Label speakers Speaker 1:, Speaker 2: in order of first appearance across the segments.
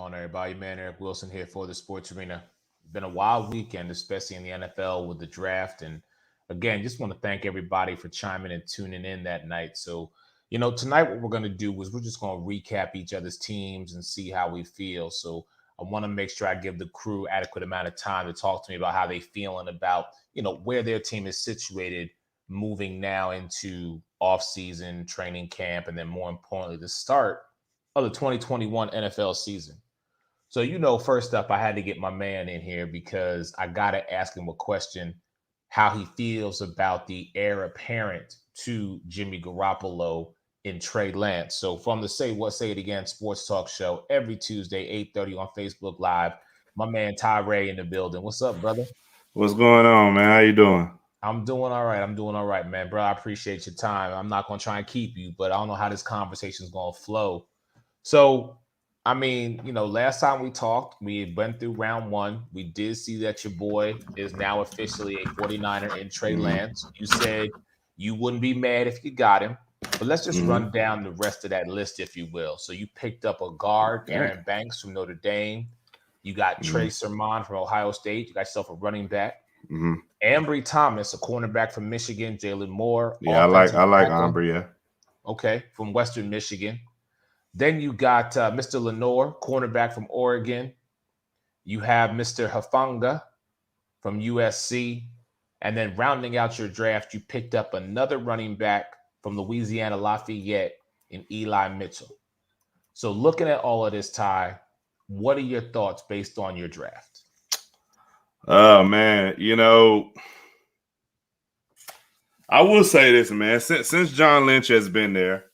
Speaker 1: on, everybody? Man, Eric Wilson here for the Sports Arena. Been a wild weekend, especially in the NFL with the draft. And again, just want to thank everybody for chiming and tuning in that night. So, tonight what we're going to do is we're just going to recap each other's teams and see how we feel. So, I want to make sure I give the crew adequate amount of time to talk to me about how they feeling about, where their team is situated moving now into off-season training camp, and then more importantly, the start of the 2021 NFL season. So, first up, I had to get my man in here because I got to ask him a question how he feels about the heir apparent to Jimmy Garoppolo in Trey Lance. So, from the Say What, Say It Again sports talk show every Tuesday, 8:30 on Facebook Live, my man Ty Ray in the building. What's up, brother?
Speaker 2: What's going on, man? How you doing?
Speaker 1: I'm doing all right. I'm doing all right, man. Bro, I appreciate your time. I'm not going to try and keep you, but I don't know how this conversation is going to flow. So, last time we talked, we went through round one. We did see that your boy is now officially a 49er in Trey Lance. You said you wouldn't be mad if you got him, but let's just run down the rest of that list, if you will. So you picked up a guard, Aaron Banks from Notre Dame. You got Trey Sermon from Ohio State. You got yourself a running back. Ambry Thomas, a cornerback from Michigan. Jalen Moore.
Speaker 2: Yeah, I like Ambry, yeah.
Speaker 1: Okay, from Western Michigan. Then you got Mr. Lenoir, cornerback from Oregon. You have Mr. Hufanga from USC. And then rounding out your draft, you picked up another running back from Louisiana Lafayette in Eli Mitchell. So looking at all of this, Ty, what are your thoughts based on your draft?
Speaker 2: Oh, man, I will say this, man. Since John Lynch has been there,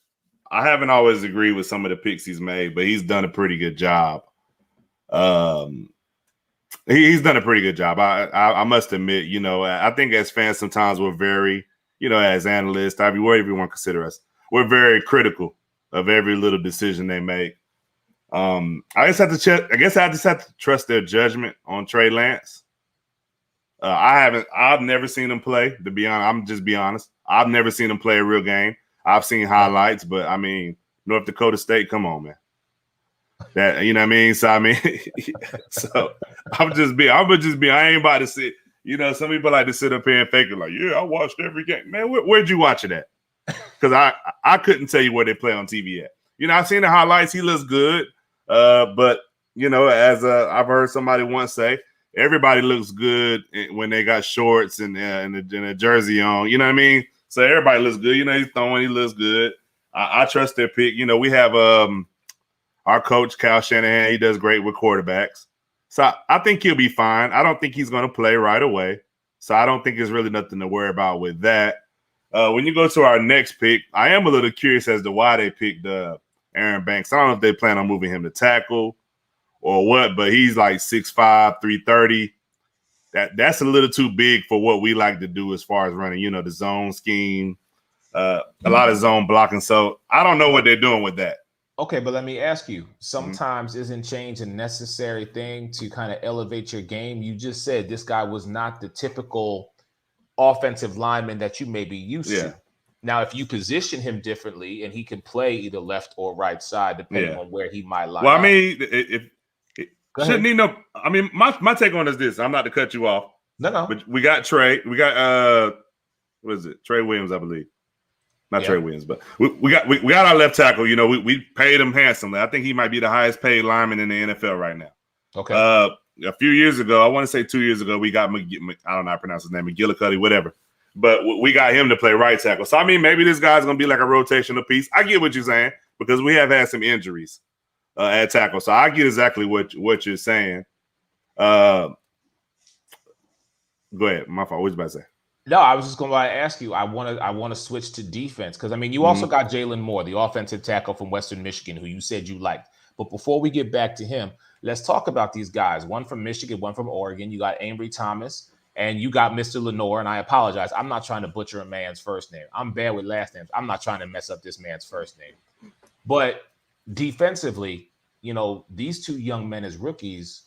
Speaker 2: I haven't always agreed with some of the picks he's made, but he's done a pretty good job. He's done a pretty good job. I must admit, I think as fans sometimes we're very, as analysts, whatever you want to consider us, we're very critical of every little decision they make. I just have to check. I guess I just have to trust their judgment on Trey Lance. I've never seen him play, to be honest. I'm just be honest. I've never seen him play a real game. I've seen highlights, but North Dakota State, come on, man. That, you know what I mean? So so I ain't about to sit, some people like to sit up here and fake it like, yeah, I watched every game. Man, where'd you watch it at? Because I couldn't tell you where they play on TV at. I've seen the highlights, he looks good. But as I've heard somebody once say, everybody looks good when they got shorts and a jersey on, you know what I mean? So everybody looks good. He's throwing. He looks good. I trust their pick. We have our coach, Kyle Shanahan. He does great with quarterbacks. So I think he'll be fine. I don't think he's going to play right away. So I don't think there's really nothing to worry about with that. When you go to our next pick, I am a little curious as to why they picked Aaron Banks. I don't know if they plan on moving him to tackle or what, but he's like 6'5", 330. That's a little too big for what we like to do as far as running, the zone scheme, a lot of zone blocking. So I don't know what they're doing with that.
Speaker 1: Okay, but let me ask you, sometimes isn't change a necessary thing to kind of elevate your game? You just said this guy was not the typical offensive lineman that you may be used to. Now, if you position him differently and he can play either left or right side, depending on where he might lie.
Speaker 2: Well, shouldn't he know? My take on this. I'm not to cut you off.
Speaker 1: No.
Speaker 2: But we got Trey. We got what is it? Trey Williams, I believe. Not Trey Williams, but we got our left tackle. We paid him handsomely. I think he might be the highest paid lineman in the NFL right now.
Speaker 1: Okay.
Speaker 2: A few years ago, I want to say 2 years ago, we got I don't know how to pronounce his name, McGillicuddy, whatever. But we got him to play right tackle. So maybe this guy's gonna be like a rotational piece. I get what you're saying because we have had some injuries at tackle. So I get exactly what you're saying. Go ahead. My fault. What was you about to say?
Speaker 1: No, I was just going to ask you. I want to switch to defense because you also got Jalen Moore, the offensive tackle from Western Michigan, who you said you liked. But before we get back to him, let's talk about these guys. One from Michigan, one from Oregon. You got Ambry Thomas, and you got Mr. Lenoir. And I apologize, I'm not trying to butcher a man's first name. I'm bad with last names. I'm not trying to mess up this man's first name. But defensively, these two young men as rookies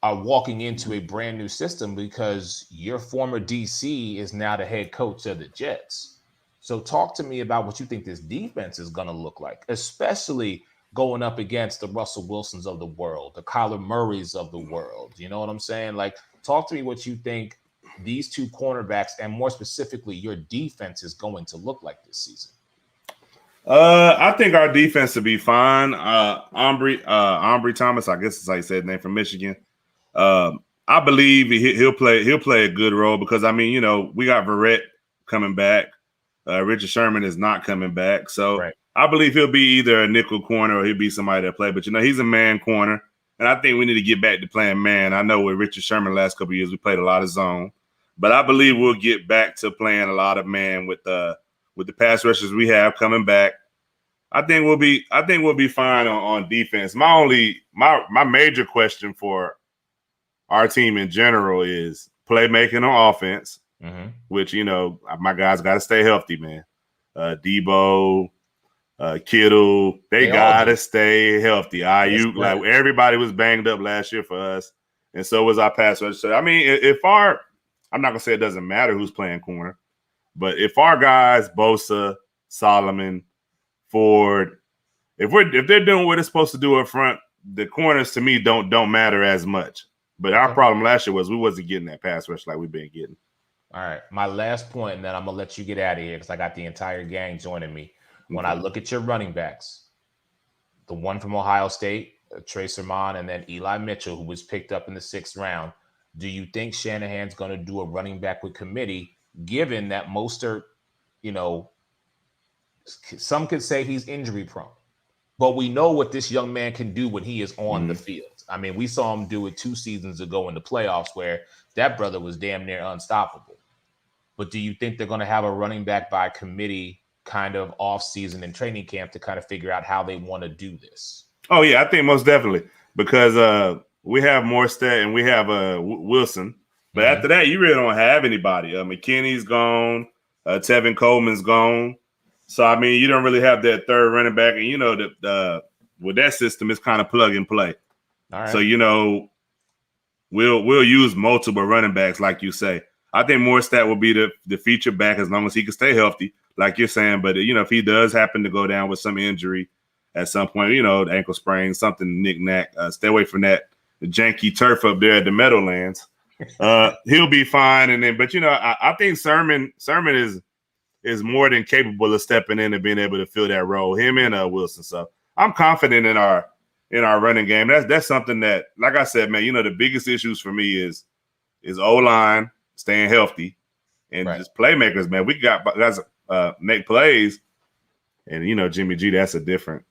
Speaker 1: are walking into a brand new system because your former DC is now the head coach of the Jets. So talk to me about what you think this defense is going to look like, especially going up against the Russell Wilsons of the world, the Kyler Murrays of the world. You know what I'm saying? Like, talk to me what you think these two cornerbacks and more specifically your defense is going to look like this season.
Speaker 2: I think our defense will be fine. Ambry Thomas, I guess is how you said his name, from Michigan. I believe he'll play a good role because, I mean, you know, we got Verrett coming back. Richard Sherman is not coming back. So
Speaker 1: right.
Speaker 2: I believe he'll be either a nickel corner or he'll be somebody that play. But, you know, he's a man corner. And I think we need to get back to playing man. I know with Richard Sherman the last couple of years, we played a lot of zone. But I believe we'll get back to playing a lot of man with the pass rushers we have coming back. I think we'll be fine on defense. My major question for our team in general is playmaking on offense, which, you know, my guys got to stay healthy, man. Debo, Kittle, they got to stay healthy. Ayuk, like everybody was banged up last year for us, and so was our pass rush. So, I mean, I'm not going to say it doesn't matter who's playing corner, but if our guys, Bosa, Solomon, Ford, if they're doing what they're supposed to do up front, the corners to me don't matter as much. But our problem last year was we wasn't getting that pass rush like we've been getting.
Speaker 1: All right. My last point, and then I'm going to let you get out of here because I got the entire gang joining me. When I look at your running backs, the one from Ohio State, Trey Sermon, and then Eli Mitchell, who was picked up in the 6th round, do you think Shanahan's going to do a running back with committee, given that Mostert, you know, some could say he's injury prone, but we know what this young man can do when he is on the field. I mean, we saw him do it 2 seasons ago in the playoffs where that brother was damn near unstoppable. But do you think they're going to have a running back by committee kind of off season and training camp to kind of figure out how they want to do this?
Speaker 2: Oh, yeah, I think most definitely because we have Morstead and we have Wilson. But after that, you really don't have anybody. McKinney's gone. Tevin Coleman's gone. So, I mean, you don't really have that third running back. And, you know, with that system, it's kind of plug and play.
Speaker 1: All right.
Speaker 2: So, you know, we'll use multiple running backs, like you say. I think Morstead will be the feature back as long as he can stay healthy, like you're saying. But, you know, if he does happen to go down with some injury at some point, you know, ankle sprain, something knick-knack, stay away from that the janky turf up there at the Meadowlands. He'll be fine. And then, but, you know, I think Sermon is more than capable of stepping in and being able to fill that role, him and Wilson. So I'm confident in our running game. That's something that, like I said, man, you know, the biggest issues for me is O-line staying healthy and just playmakers, man. We got guys make plays, and, you know, Jimmy G, that's a different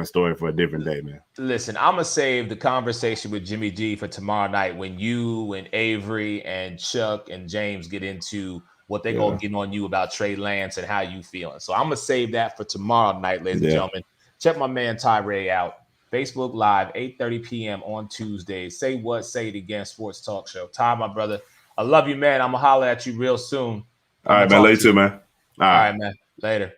Speaker 2: story for a different day, man.
Speaker 1: Listen, I'm going to save the conversation with Jimmy G for tomorrow night when you and Avery and Chuck and James get into what they're going to get on you about Trey Lance and how you feeling. So I'm going to save that for tomorrow night, ladies and gentlemen. Check my man Ty Ray out. Facebook Live, 8:30 p.m. on Tuesdays. Say What, Say It Again Sports Talk Show. Ty, my brother, I love you, man. I'm going to holler at you real soon.
Speaker 2: All right, man. Later, too, man.
Speaker 1: All right, man. Later.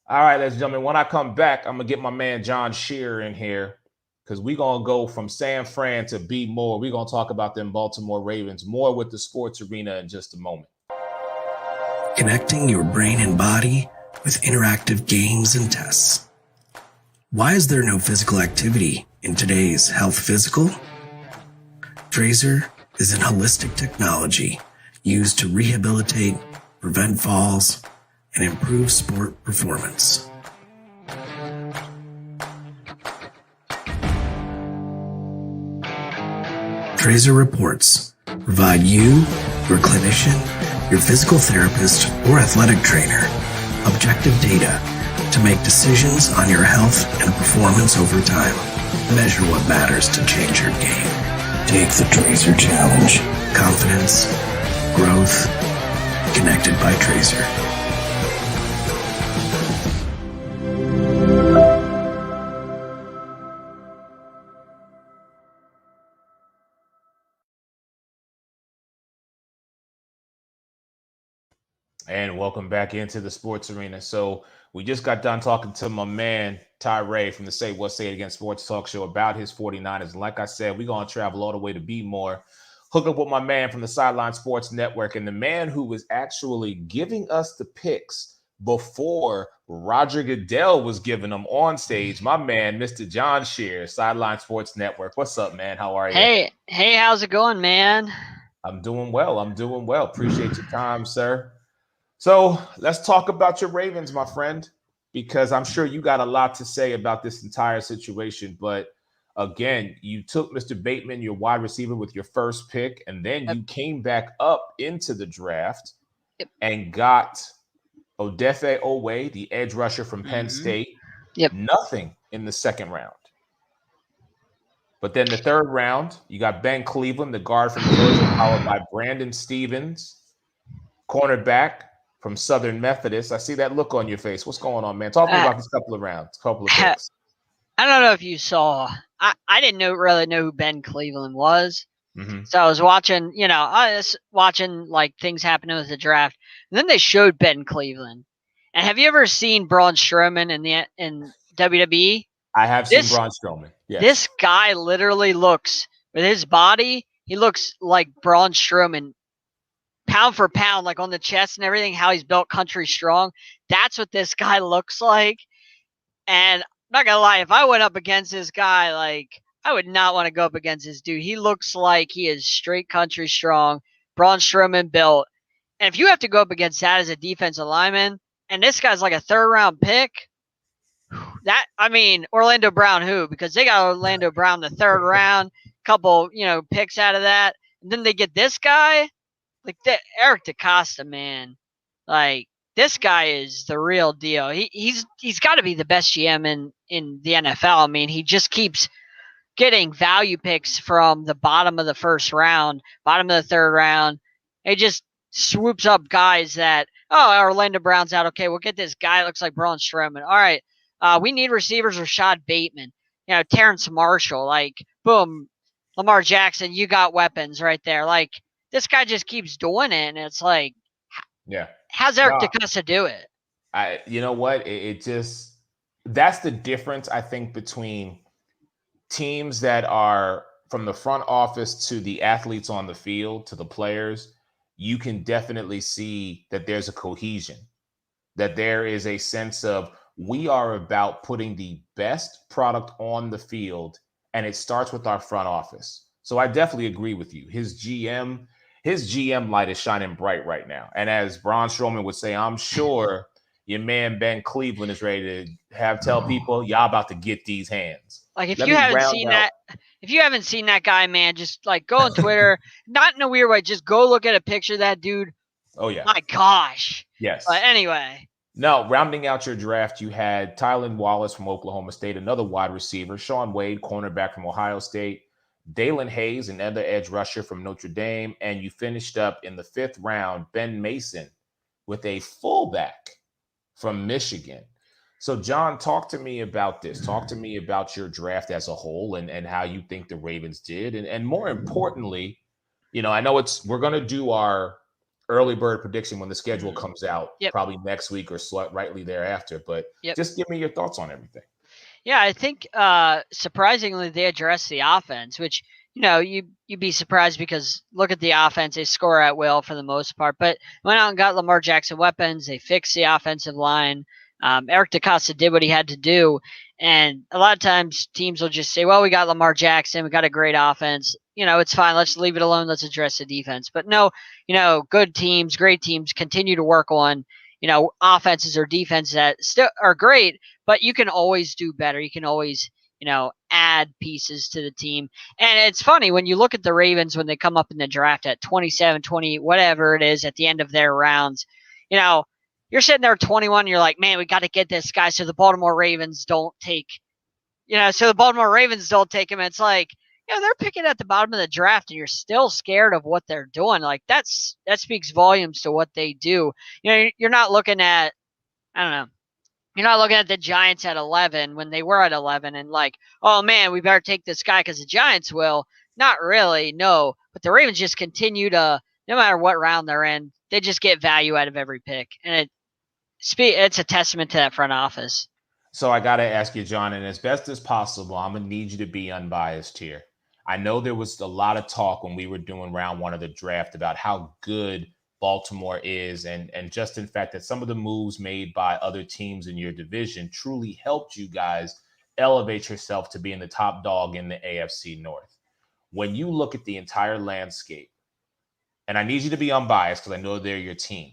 Speaker 1: All right, ladies and gentlemen, when I come back, I'm going to get my man John Shearer in here because we're going to go from San Fran to be more. We're going to talk about them Baltimore Ravens more with the sports arena in just a moment.
Speaker 3: Connecting your brain and body with interactive games and tests. Why is there no physical activity in today's health physical? Trazer is an holistic technology used to rehabilitate, prevent falls, and improve sport performance. Trazer reports provide you, your clinician, your physical therapist, or athletic trainer objective data to make decisions on your health and performance over time. Measure what matters to change your game. Take the Trazer Challenge. Confidence, growth, connected by Trazer.
Speaker 1: And welcome back into the sports arena. So we just got done talking to my man, Ty Ray from the Say What, Say It Again Sports Talk Show about his 49ers. Like I said, we're going to travel all the way to Be More, hook up with my man from the Sideline Sports Network and the man who was actually giving us the picks before Roger Goodell was giving them on stage. My man, Mr. John Shear, Sideline Sports Network. What's up, man? How are you?
Speaker 4: Hey, how's it going, man?
Speaker 1: I'm doing well. Appreciate your time, sir. So let's talk about your Ravens, my friend, because I'm sure you got a lot to say about this entire situation. But again, you took Mr. Bateman, your wide receiver, with your first pick, and then you came back up into the draft and got Odafe Oweh, the edge rusher from Penn State. Nothing in the second round. But then the third round, you got Ben Cleveland, the guard from Georgia, followed by Brandon Stevens, cornerback from Southern Methodist. I see that look on your face. What's going on, man? Talk to me about these couple of picks.
Speaker 4: I don't know if you saw. I didn't really know who Ben Cleveland was.
Speaker 1: Mm-hmm.
Speaker 4: So I was watching, like things happening with the draft. And then they showed Ben Cleveland. And have you ever seen Braun Strowman in WWE?
Speaker 1: I have seen Braun Strowman. Yes.
Speaker 4: This guy literally looks, with his body, he looks like Braun Strowman, pound for pound, like on the chest and everything, how he's built country strong. That's what this guy looks like. And I'm not going to lie, if I went up against this guy, like, I would not want to go up against this dude. He looks like he is straight country strong, Braun Strowman built. And if you have to go up against that as a defensive lineman, and this guy's like a third-round pick, Orlando Brown who? Because they got Orlando Brown the third round, couple, picks out of that. And then they get this guy, like Eric DeCosta, man. Like, this guy is the real deal. He's got to be the best GM in the NFL. I mean, he just keeps getting value picks from the bottom of the first round, bottom of the third round. He just swoops up guys that, Orlando Brown's out. Okay, we'll get this guy. Looks like Braun Strowman. All right. We need receivers. Rashad Bateman, Terrence Marshall, like, boom, Lamar Jackson, you got weapons right there. Like, this guy just keeps doing it, and it's like, how's Eric DeCosta do it?
Speaker 1: You know what? That's the difference, I think, between teams that are from the front office to the athletes on the field, to the players. You can definitely see that there's a cohesion, that there is a sense of, we are about putting the best product on the field, and it starts with our front office. So I definitely agree with you. His GM light is shining bright right now. And as Braun Strowman would say, I'm sure your man Ben Cleveland is ready to tell people, y'all about to get these hands.
Speaker 4: Like, if you haven't seen that guy, man, just like go on Twitter, not in a weird way, just go look at a picture of that dude.
Speaker 1: Oh yeah.
Speaker 4: My gosh.
Speaker 1: Yes.
Speaker 4: But anyway.
Speaker 1: No, rounding out your draft, you had Tylan Wallace from Oklahoma State, another wide receiver, Shaun Wade, cornerback from Ohio State, Dalen Hayes, another edge rusher from Notre Dame, and you finished up in the fifth round, Ben Mason, with a fullback from Michigan. So, John, talk to me about this. Talk to me about your draft as a whole and how you think the Ravens did. And more importantly, I know we're going to do our early bird prediction when the schedule comes out, probably next week or rightly thereafter. But just give me your thoughts on everything.
Speaker 4: Yeah, I think surprisingly they addressed the offense, which, you'd be surprised because look at the offense. They score at will for the most part. But went out and got Lamar Jackson weapons. They fixed the offensive line. Eric DeCosta did what he had to do. And a lot of times teams will just say, well, we got Lamar Jackson. We got a great offense. It's fine. Let's leave it alone. Let's address the defense. But no, good teams, great teams continue to work on, offenses or defenses that still are great, but you can always do better. You can always, add pieces to the team. And it's funny when you look at the Ravens, when they come up in the draft at 27, 20, whatever it is at the end of their rounds, you're sitting there at 21, you're like, man, we got to get this guy so the Baltimore Ravens don't take him. It's like, they're picking at the bottom of the draft and you're still scared of what they're doing. Like, that speaks volumes to what they do. You're not looking at, I don't know, you're not looking at the Giants at 11 when they were at 11 and like, oh man, we better take this guy because the Giants will. Not really, no. But the Ravens just continue to, no matter what round they're in, they just get value out of every pick. And it's a testament to that front office.
Speaker 1: So I got to ask you, John, and as best as possible, I'm going to need you to be unbiased here. I know there was a lot of talk when we were doing round one of the draft about how good Baltimore is, and just in fact that some of the moves made by other teams in your division truly helped you guys elevate yourself to being the top dog in the AFC North. When you look at the entire landscape, and I need you to be unbiased because I know they're your team,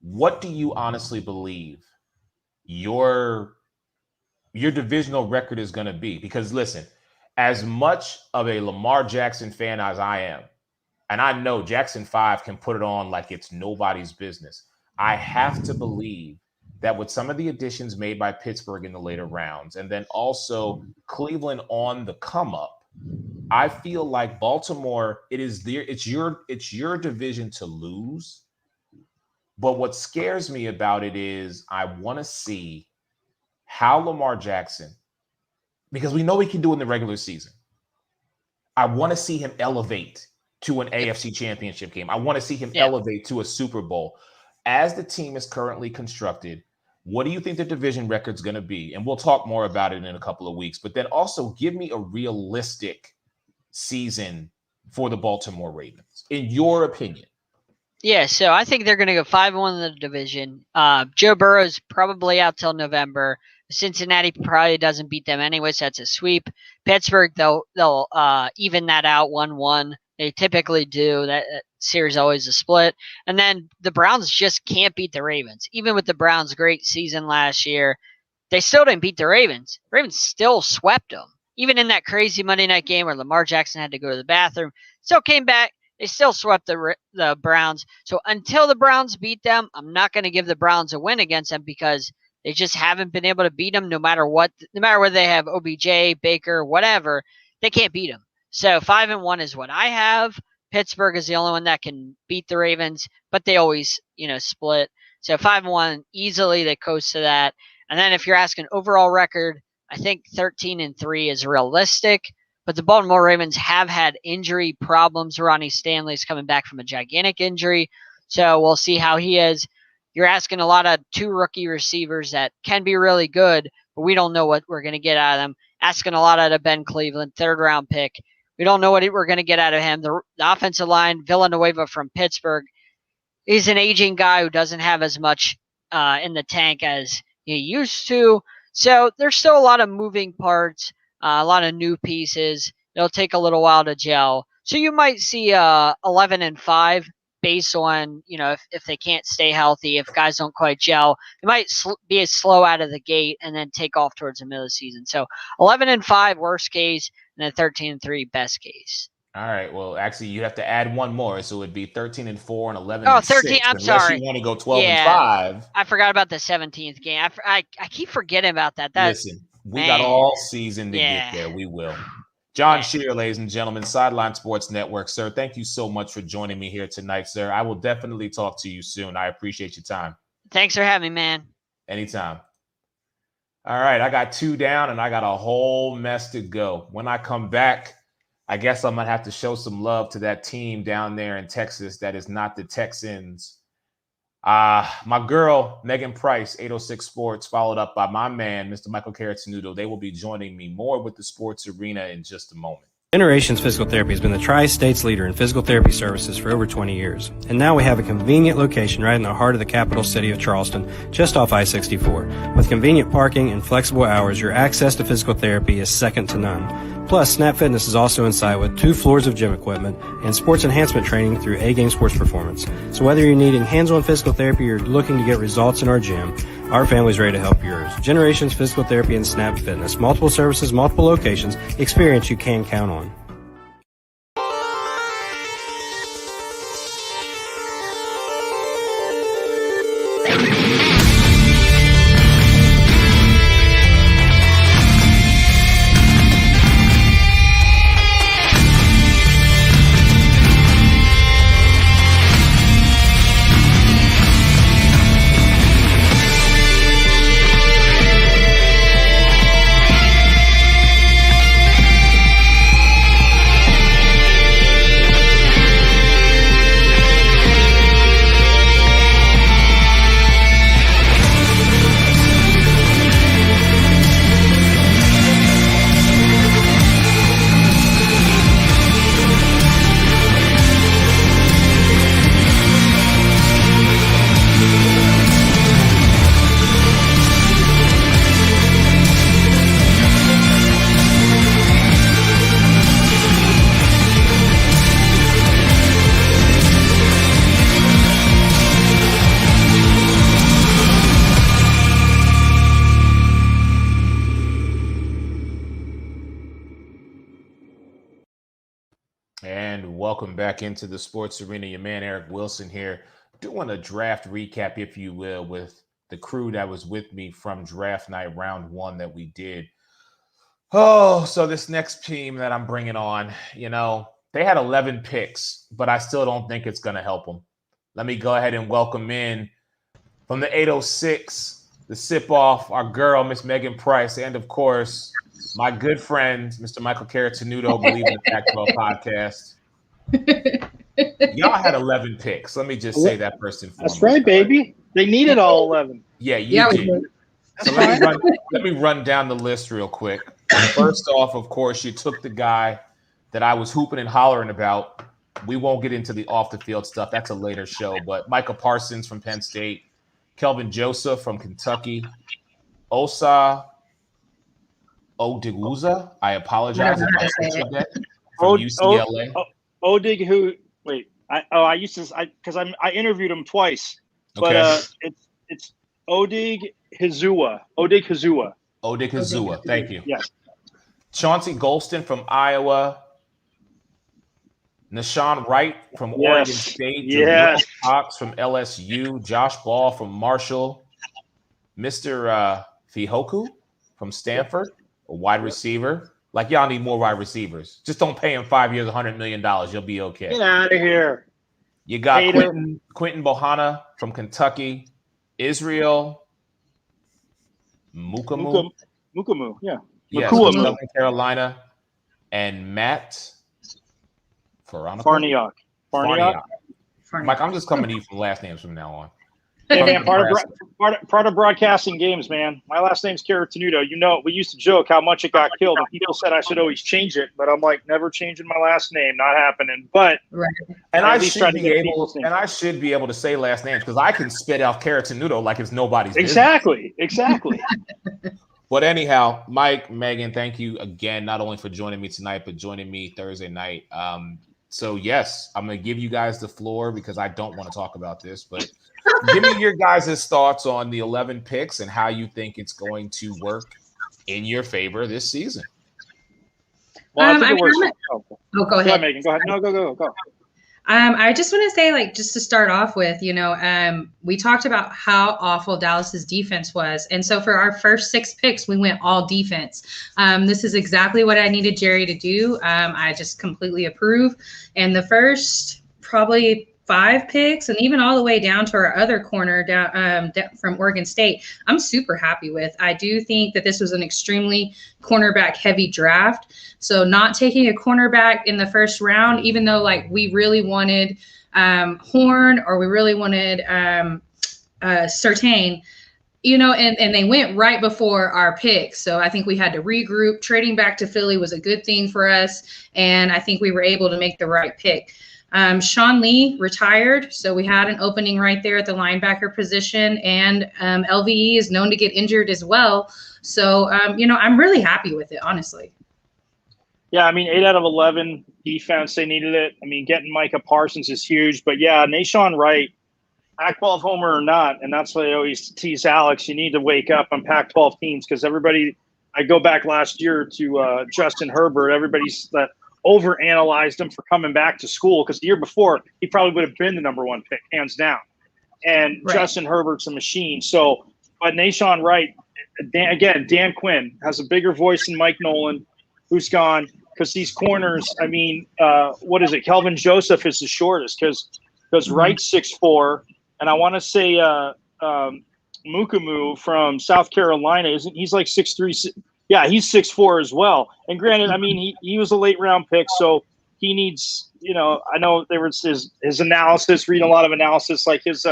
Speaker 1: what do you honestly believe your divisional record is going to be? Because listen, as much of a Lamar Jackson fan as I am, and I know Jackson 5 can put it on like it's nobody's business, I have to believe that with some of the additions made by Pittsburgh in the later rounds, and then also Cleveland on the come up, I feel like Baltimore, it's your division to lose. But what scares me about it is I want to see how Lamar Jackson, because we know he can do it in the regular season, I want to see him elevate to an AFC championship game. I want to see him elevate to a Super Bowl. As the team is currently constructed, what do you think the division record's going to be? And we'll talk more about it in a couple of weeks. But then also give me a realistic season for the Baltimore Ravens, in your opinion.
Speaker 4: Yeah, so I think they're going to go 5-1 in the division. Joe Burrow's probably out till November. Cincinnati probably doesn't beat them anyway, so that's a sweep. Pittsburgh, they'll even that out 1-1. They typically do. That series always a split. And then the Browns just can't beat the Ravens. Even with the Browns' great season last year, they still didn't beat the Ravens. The Ravens still swept them. Even in that crazy Monday night game where Lamar Jackson had to go to the bathroom, still came back. They still swept the Browns. So until the Browns beat them, I'm not going to give the Browns a win against them because they just haven't been able to beat them no matter what. No matter whether they have OBJ, Baker, whatever, they can't beat them. So 5-1 is what I have. Pittsburgh is the only one that can beat the Ravens, but they always, split. So 5-1, easily they coast to that. And then if you're asking overall record, I think 13-3 is realistic. But the Baltimore Ravens have had injury problems. Ronnie Stanley's coming back from a gigantic injury. So we'll see how he is. You're asking a lot of 2 rookie receivers that can be really good, but we don't know what we're going to get out of them. Asking a lot out of Ben Cleveland, 3rd-round pick. We don't know what we're going to get out of him. The offensive line, Villanueva from Pittsburgh, is an aging guy who doesn't have as much in the tank as he used to. So there's still a lot of moving parts, a lot of new pieces. It'll take a little while to gel. So you might see 11-5 based on, if they can't stay healthy, if guys don't quite gel. It might be slow out of the gate and then take off towards the middle of the season. So 11-5 worst case, and then 13-3 best case.
Speaker 1: All right. Well, actually, you have to add one more, so it would be 13-4 and 11-6.
Speaker 4: Oh, 13. I'm sorry.
Speaker 1: You want to go 12-5.
Speaker 4: I forgot about the 17th game. I keep forgetting about that.
Speaker 1: Listen, we got all season to get there. We will. John Shear, ladies and gentlemen, Sideline Sports Network. Sir, thank you so much for joining me here tonight, sir. I will definitely talk to you soon. I appreciate your time.
Speaker 4: Thanks for having me, man.
Speaker 1: Anytime. All right, I got 2 down, and I got a whole mess to go. When I come back, I guess I'm going to have to show some love to that team down there in Texas that is not the Texans. My girl, Megan Price, 806 Sports, followed up by my man, Mr. Michael Carrottenuto. They will be joining me more with the Sports Arena in just a moment.
Speaker 5: Generations Physical Therapy has been the Tri-State's leader in physical therapy services for over 20 years. And now we have a convenient location right in the heart of the capital city of Charleston, just off I-64. With convenient parking and flexible hours, your access to physical therapy is second to none. Plus, Snap Fitness is also in sight with 2 floors of gym equipment and sports enhancement training through A-Game Sports Performance. So whether you're needing hands-on physical therapy or looking to get results in our gym, our family's ready to help yours. Generations Physical Therapy and Snap Fitness. Multiple services, multiple locations. Experience you can count on.
Speaker 1: And welcome back into the sports arena. Your man Eric Wilson here, doing a draft recap, if you will, with the crew that was with me from draft night round 1 that we did. Oh, so this next team that I'm bringing on, they had 11 picks, but I still don't think it's going to help them. Let me go ahead and welcome in from the 806, the sip off, our girl, Miss Megan Price, and of course, my good friend, Mr. Michael Caratanudo, Believe in the Pac-12 podcast. Y'all had 11 picks. Let me just say that first and foremost.
Speaker 6: That's right, baby. They needed all 11.
Speaker 1: Yeah, you did. So let me run down the list real quick. First off, of course, you took the guy that I was hooping and hollering about. We won't get into the off-the-field stuff. That's a later show. But Micah Parsons from Penn State, Kelvin Joseph from Kentucky, Osa Odigbuza. I apologize if I said that. From UCLA.
Speaker 6: Odig, who? Wait, I used to because I interviewed him twice, but
Speaker 1: Okay.
Speaker 6: it's Odig Hizua. Odig Hizua.
Speaker 1: Odig Hizua. Thank you.
Speaker 6: Yes.
Speaker 1: Chauncey Golston from Iowa. Nashawn Wright from Oregon State.
Speaker 6: Yes.
Speaker 1: Cox from LSU. Josh Ball from Marshall. Mr. Fihoku from Stanford, a wide receiver. Like, y'all need more wide receivers. Just don't pay him 5 years, $100 million. You'll be okay.
Speaker 6: Get out of here.
Speaker 1: You got Quentin Bohanna from Kentucky. Israel Mukumu.
Speaker 6: Mukumu, yeah.
Speaker 1: Yes,
Speaker 6: Mukumu.
Speaker 1: from Southern Carolina. And Matt
Speaker 6: Farniok.
Speaker 1: Mike, I'm just coming to you from last names from now on.
Speaker 6: Hey, man, part of broadcasting games, man. My last name's Caratanudo. You know, we used to joke how much it got killed, and people said I should always change it, but I'm like, never changing my last name, not happening. But
Speaker 1: and I should be able to say last names because I can spit out Caratanudo like it's nobody's business.
Speaker 6: Exactly.
Speaker 1: But anyhow, Mike, Megan, thank you again, not only for joining me tonight, but joining me Thursday night. So yes, I'm gonna give you guys the floor because I don't want to talk about this, but give me your guys' thoughts on the 11 picks and how you think it's going to work in your favor this season.
Speaker 6: Well,
Speaker 7: go ahead.
Speaker 6: Go ahead, Megan. Go ahead. No, go.
Speaker 7: I just want to say, just to start off with, we talked about how awful Dallas's defense was. And so for our first 6 picks, we went all defense. This is exactly what I needed Jerry to do. I just completely approve. And the first probably 5 picks and even all the way down to our other corner down from Oregon State, I'm super happy with. I do think that this was an extremely cornerback heavy draft. So not taking a cornerback in the first round, even though we really wanted Horn or we really wanted Surtain, and they went right before our pick. So I think we had to regroup. Trading back to Philly was a good thing for us. And I think we were able to make the right pick. Sean Lee retired, so we had an opening right there at the linebacker position, and LVE is known to get injured as well. So, I'm really happy with it, honestly.
Speaker 6: Yeah, 8 out of 11 defense, they needed it. Getting Micah Parsons is huge. But, yeah, Nashawn Wright, Pac-12 homer or not, and that's what I always tease Alex, you need to wake up on Pac-12 teams because everybody – I go back last year to Justin Herbert. Everybody's overanalyzed him for coming back to school because the year before he probably would have been the number 1 pick, hands down. And right. Justin Herbert's a machine. So, but Nashawn Wright, Dan Quinn has a bigger voice than Mike Nolan, who's gone because these corners. What is it? Kelvin Joseph is the shortest because Wright's 6'4", and I want to say Mukumu from South Carolina isn't. He's like 6'3". Yeah, he's 6'4" as well. And granted, he was a late round pick, so he needs, I know there was his analysis, reading a lot of analysis, like his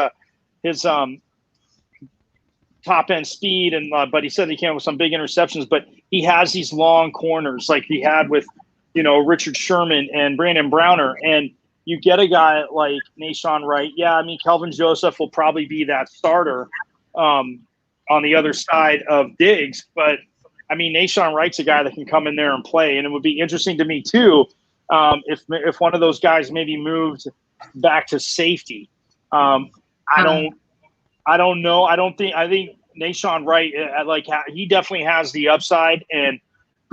Speaker 6: top end speed, and but he said he came with some big interceptions. But he has these long corners, like he had with, Richard Sherman and Brandon Browner, and you get a guy like Nashawn Wright. Yeah, Kelvin Joseph will probably be that starter on the other side of Diggs, but. Nashawn Wright's a guy that can come in there and play, and it would be interesting to me too if one of those guys maybe moved back to safety. I don't know. I think Nashawn Wright, he definitely has the upside and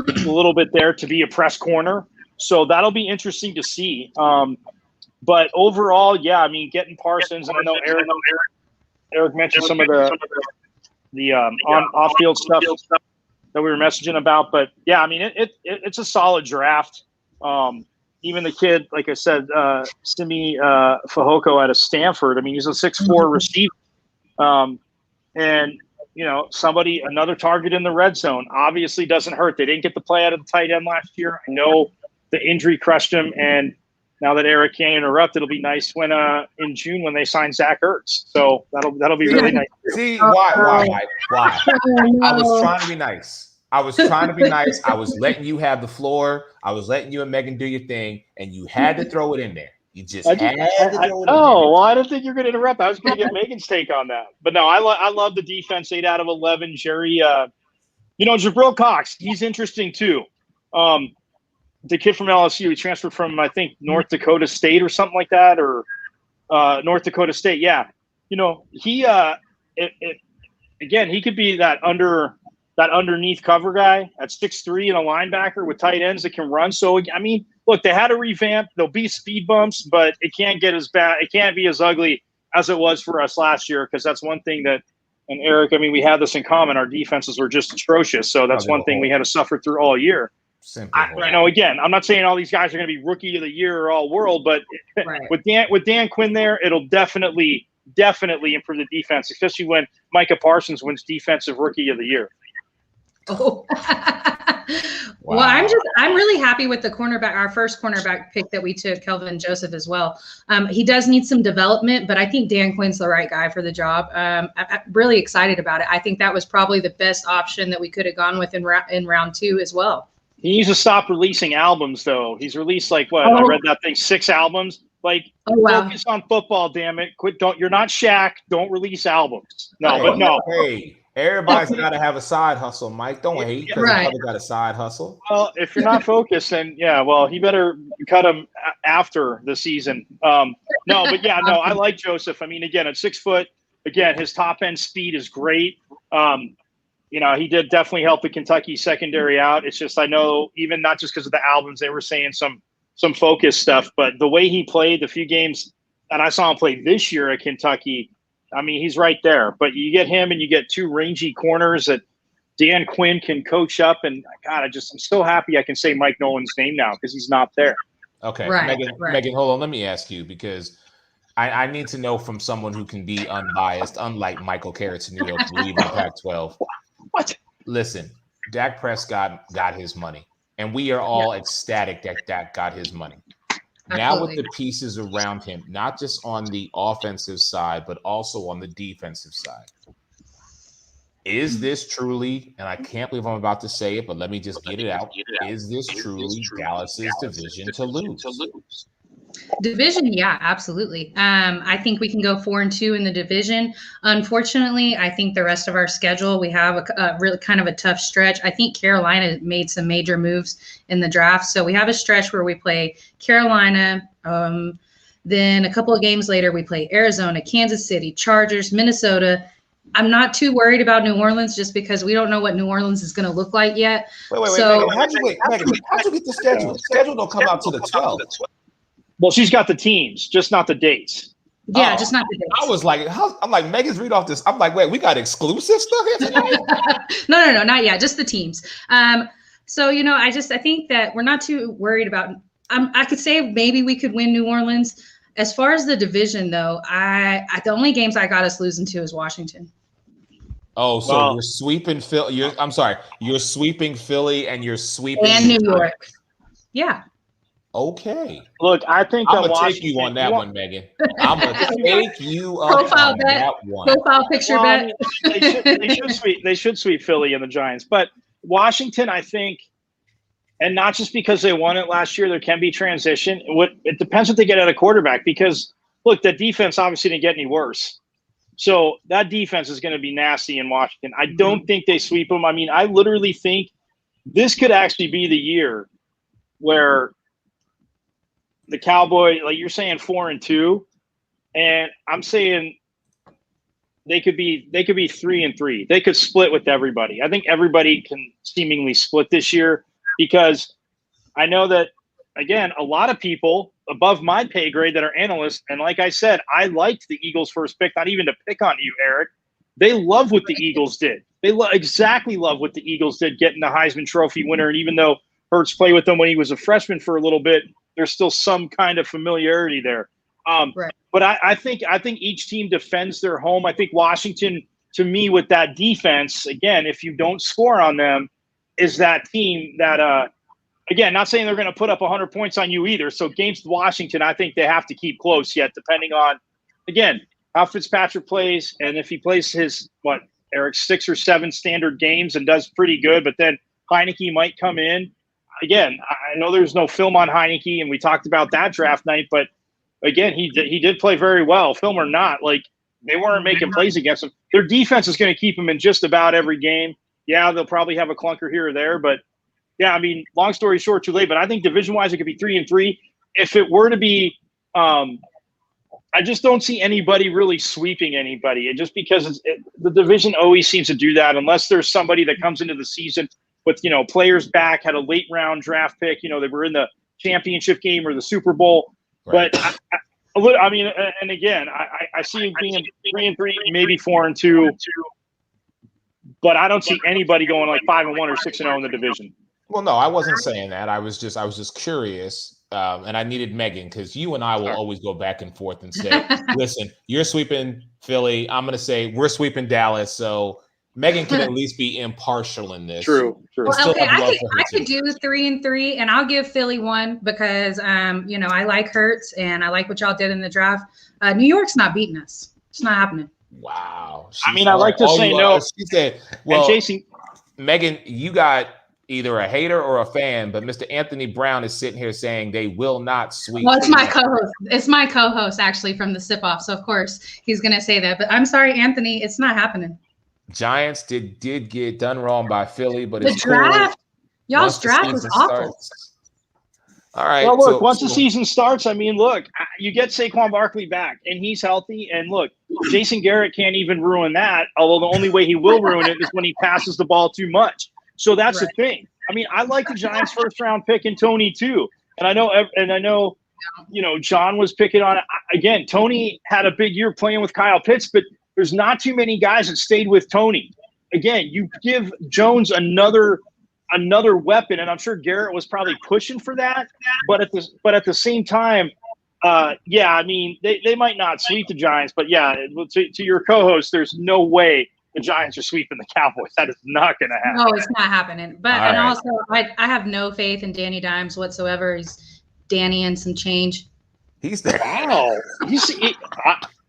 Speaker 6: a little bit there to be a press corner. So that'll be interesting to see. But overall, yeah, I mean, getting Parsons, and I know Eric mentioned some of the off-field stuff that we were messaging about. But yeah, I mean, it's a solid draft. Even the kid, like I said, Simi Fehoko out of Stanford. I mean, he's a 6'4" receiver, and another target in the red zone obviously doesn't hurt. They didn't get the play out of the tight end last year. I know the injury crushed him, and now that Eric can't interrupt, it'll be nice when in June when they sign Zach Ertz. So that'll be really nice.
Speaker 1: See, why? I was trying to be nice. I was letting you have the floor. I was letting you and Megan do your thing, and you had to throw it in there. You just had to throw it in there.
Speaker 6: Oh, well, I didn't think you were going to interrupt. I was going to get Megan's take on that. But no, I love the defense, 8 out of 11. Jerry, Jabril Cox, he's interesting too. The kid from LSU, he transferred from, I think, North Dakota State or something like that, or North Dakota State. Yeah. He again, he could be that underneath cover guy at 6'3" and a linebacker with tight ends that can run. So, I mean, look, they had a revamp. There'll be speed bumps, but it can't get as bad. It can't be as ugly as it was for us last year, because that's one thing that, and Eric, I mean, we had this in common. Our defenses were just atrocious. So that's one thing we had to suffer through all year. Again, I'm not saying all these guys are going to be rookie of the year or all world, but with Dan Quinn there, it'll definitely improve the defense, especially when Micah Parsons wins defensive rookie of the year.
Speaker 7: Oh,
Speaker 1: Wow.
Speaker 7: Well, I'm really happy with the cornerback, our first cornerback pick that we took, Kelvin Joseph, as well. He does need some development, but I think Dan Quinn's the right guy for the job. I'm really excited about it. I think that was probably the best option that we could have gone with in round 2 as well.
Speaker 6: He needs to stop releasing albums, though. He's released I read that thing, 6 albums. Focus on football, damn it. You're not Shaq. Don't release albums.
Speaker 1: Hey, everybody's got to have a side hustle, Mike. Don't hate because everybody got a side hustle.
Speaker 6: Well, if you're not focused, then he better cut him after the season. I like Joseph. I mean, again, at 6 foot, again, his top end speed is great. He did definitely help the Kentucky secondary out. It's just, I know, even not just because of the albums, they were saying some focus stuff, but the way he played the few games that I saw him play this year at Kentucky, I mean, he's right there. But you get him and you get 2 rangy corners that Dan Quinn can coach up. And God, I'm so happy I can say Mike Nolan's name now because he's not there.
Speaker 1: Okay. Megan, hold on. Let me ask you, because I need to know from someone who can be unbiased, unlike Michael Caratini of Believe in Pac-12.
Speaker 6: What?
Speaker 1: Listen, Dak Prescott got his money, and we are all ecstatic that Dak got his money. Now with the pieces around him, not just on the offensive side, but also on the defensive side, is this truly, and I can't believe I'm about to say it, but let me just get it out, is this truly Dallas's division to lose?
Speaker 7: Division, yeah, absolutely. I think we can go 4-2 in the division. Unfortunately, I think the rest of our schedule, we have a really kind of a tough stretch. I think Carolina made some major moves in the draft. So we have a stretch where we play Carolina. Then a couple of games later, we play Arizona, Kansas City, Chargers, Minnesota. I'm not too worried about New Orleans just because we don't know what New Orleans is going to look like yet.
Speaker 1: Wait, Megan, how'd you get the schedule? The schedule don't come out to the 12th.
Speaker 6: Well, she's got the teams, just not the dates.
Speaker 7: Yeah, just not the dates.
Speaker 1: I was like, I'm like, Megan's read off this. I'm like, wait, we got exclusive stuff here tonight?
Speaker 7: No, not yet. Just the teams. So, I think that we're not too worried about. I could say maybe we could win New Orleans. As far as the division, though, the only games I got us losing to is Washington.
Speaker 1: Oh, so you're sweeping Philly. I'm sorry, you're sweeping Philly and you're sweeping
Speaker 7: New York. Yeah.
Speaker 1: Okay.
Speaker 6: Look, I think
Speaker 1: I'm gonna take you on that one, Megan. I'm gonna take you up on that one.
Speaker 7: Profile picture bet.
Speaker 6: They should sweep Philly and the Giants, but Washington, I think, and not just because they won it last year, there can be transition. It depends what they get at a quarterback, because look, that defense obviously didn't get any worse. So that defense is going to be nasty in Washington. I don't think they sweep them. I mean, I literally think this could actually be the year where the Cowboys, like you're saying, 4-2, and I'm saying they could be 3-3. They could split with everybody. I think everybody can seemingly split this year, because I know that again, a lot of people above my pay grade that are analysts, and like I said, I liked the Eagles' first pick, not even to pick on you, Eric. They love what the Eagles did. They exactly love what the Eagles did, getting the Heisman Trophy winner. And even though Hurts played with them when he was a freshman for a little bit, there's still some kind of familiarity there.
Speaker 7: Right.
Speaker 6: But I think each team defends their home. I think Washington, to me, with that defense, again, if you don't score on them, is that team that again, not saying they're going to put up 100 points on you either. So games with Washington, I think they have to keep close yet, depending on, again, how Fitzpatrick plays, and if he plays his, Eric, 6 or 7 standard games and does pretty good, but then Heineke might come in. Again, I know there's no film on Heineke, and we talked about that draft night, but again, he did play very well, film or not. Like, they weren't making plays against him. Their defense is going to keep him in just about every game. Yeah, they'll probably have a clunker here or there, but yeah, I mean, long story short, too late. But I think division-wise, it could be 3-3. If it were to be, I just don't see anybody really sweeping anybody. And just because the division always seems to do that, unless there's somebody that comes into the season with, players back, had a late round draft pick, they were in the championship game or the Super Bowl.
Speaker 1: Right.
Speaker 6: But I mean, and again, I see it being 3-3, maybe 4-2. But I don't see anybody going like 5-1 or 6-0 in the division.
Speaker 1: Well, no, I wasn't saying that. I was just curious, and I needed Megan, because you and I will always go back and forth and say, "Listen, you're sweeping Philly. I'm going to say we're sweeping Dallas." So Megan can at least be impartial in this.
Speaker 6: True.
Speaker 7: Well, okay, I could do 3-3, and I'll give Philly 1 because I like Hurts and I like what y'all did in the draft. New York's not beating us. It's not happening.
Speaker 1: Wow.
Speaker 6: I mean, I like to say no.
Speaker 1: She said, "Well,
Speaker 6: Jason,
Speaker 1: Megan, you got either a hater or a fan, but Mr. Anthony Brown is sitting here saying they will not sweep."
Speaker 7: Well, it's my co-host. It's my co-host actually from the Sip Off, so of course he's gonna say that. But I'm sorry, Anthony, it's not happening.
Speaker 1: Giants did get done wrong by Philly, but
Speaker 7: the
Speaker 1: it's
Speaker 7: draft,
Speaker 1: cool.
Speaker 7: y'all's draft was awful.
Speaker 1: All right.
Speaker 6: Well, look, once the season starts, I mean, look, you get Saquon Barkley back, and he's healthy. And look, Jason Garrett can't even ruin that, although the only way he will ruin it is when he passes the ball too much. So that's the thing. I mean, I like the Giants' first-round pick in Tony too, and I know, John was picking on it. Again, Tony had a big year playing with Kyle Pitts, but there's not too many guys that stayed with Tony. Again, you give Jones another weapon, and I'm sure Garrett was probably pushing for that. But at the same time, yeah, I mean, they might not sweep the Giants, but yeah, to your co-host, there's no way the Giants are sweeping the Cowboys. That is not going to happen.
Speaker 7: No, it's not happening. But also, I have no faith in Danny Dimes whatsoever. He's Danny and some change.
Speaker 1: He's there.
Speaker 6: Wow.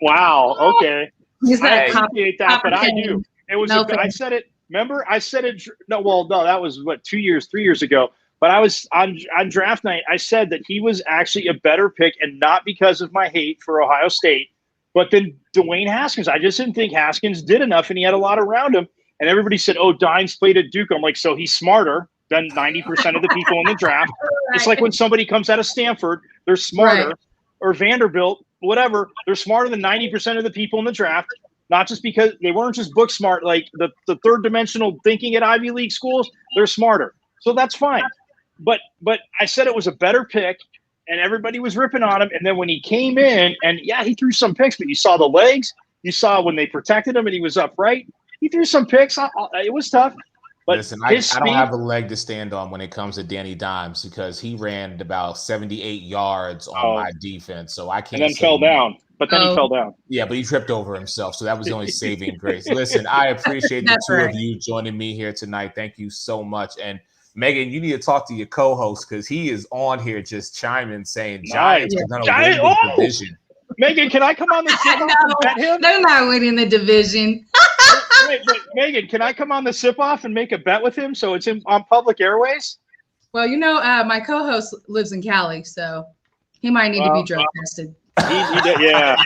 Speaker 6: Wow. Okay.
Speaker 7: He's
Speaker 6: I appreciate that, but I do. It was. I said it. Remember, I said it. No, that was 3 years ago. But I was on draft night. I said that he was actually a better pick, and not because of my hate for Ohio State, but then Dwayne Haskins. I just didn't think Haskins did enough, and he had a lot around him. And everybody said, "Oh, Dimes played at Duke." I'm like, so he's smarter than 90% of the people in the draft. Right. It's like when somebody comes out of Stanford, they're smarter, or Vanderbilt, whatever. They're smarter than 90% of the people in the draft. Not just because they weren't just book smart, like the third dimensional thinking at Ivy League schools. They're smarter, so that's fine. But I said it was a better pick, and everybody was ripping on him. And then when he came in, and yeah, he threw some picks, but you saw the legs. You saw when they protected him, and he was upright. He threw some picks. It was tough. But
Speaker 1: listen, I don't have a leg to stand on when it comes to Danny Dimes, because he ran about 78 yards on my defense. So I can't.
Speaker 6: And then fell down. But then he fell down.
Speaker 1: Yeah, but he tripped over himself. So that was the only saving grace. Listen, I appreciate the two of you joining me here tonight. Thank you so much. And Megan, you need to talk to your co-host, because he is on here just chiming, saying Giants are going to win the division.
Speaker 6: Megan, can I come on the Sip Off and bet him?
Speaker 7: They're not winning the division.
Speaker 6: Wait, Megan, can I come on the Sip Off and make a bet with him so it's on public airways?
Speaker 7: Well, my co-host lives in Cali, so he might need to be drug tested.
Speaker 1: That's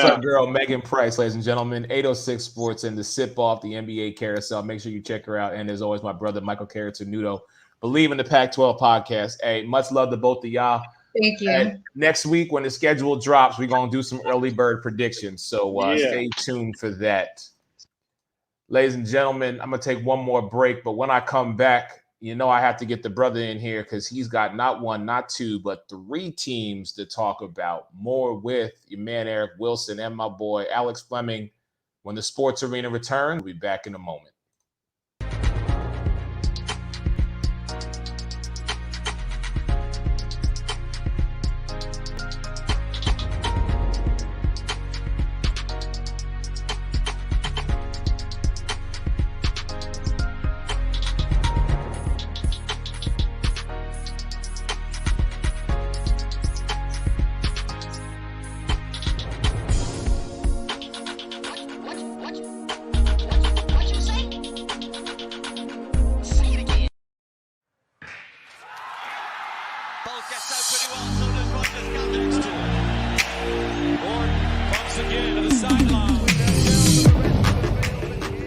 Speaker 1: our girl, Megan Price, ladies and gentlemen. 806 Sports and the Sip Off, the NBA Carousel. Make sure you check her out. And as always, my brother, Michael Carratanudo. Believe in the Pac-12 podcast. Hey, much love to both of y'all.
Speaker 7: Thank you.
Speaker 1: And next week, when the schedule drops, we're going to do some early bird predictions. So stay tuned for that. Ladies and gentlemen, I'm going to take one more break. But when I come back, you know I have to get the brother in here because he's got not one, not two, but three teams to talk about. More with your man Eric Wilson and my boy Alex Fleming. When the Sports Arena returns, we'll be back in a moment.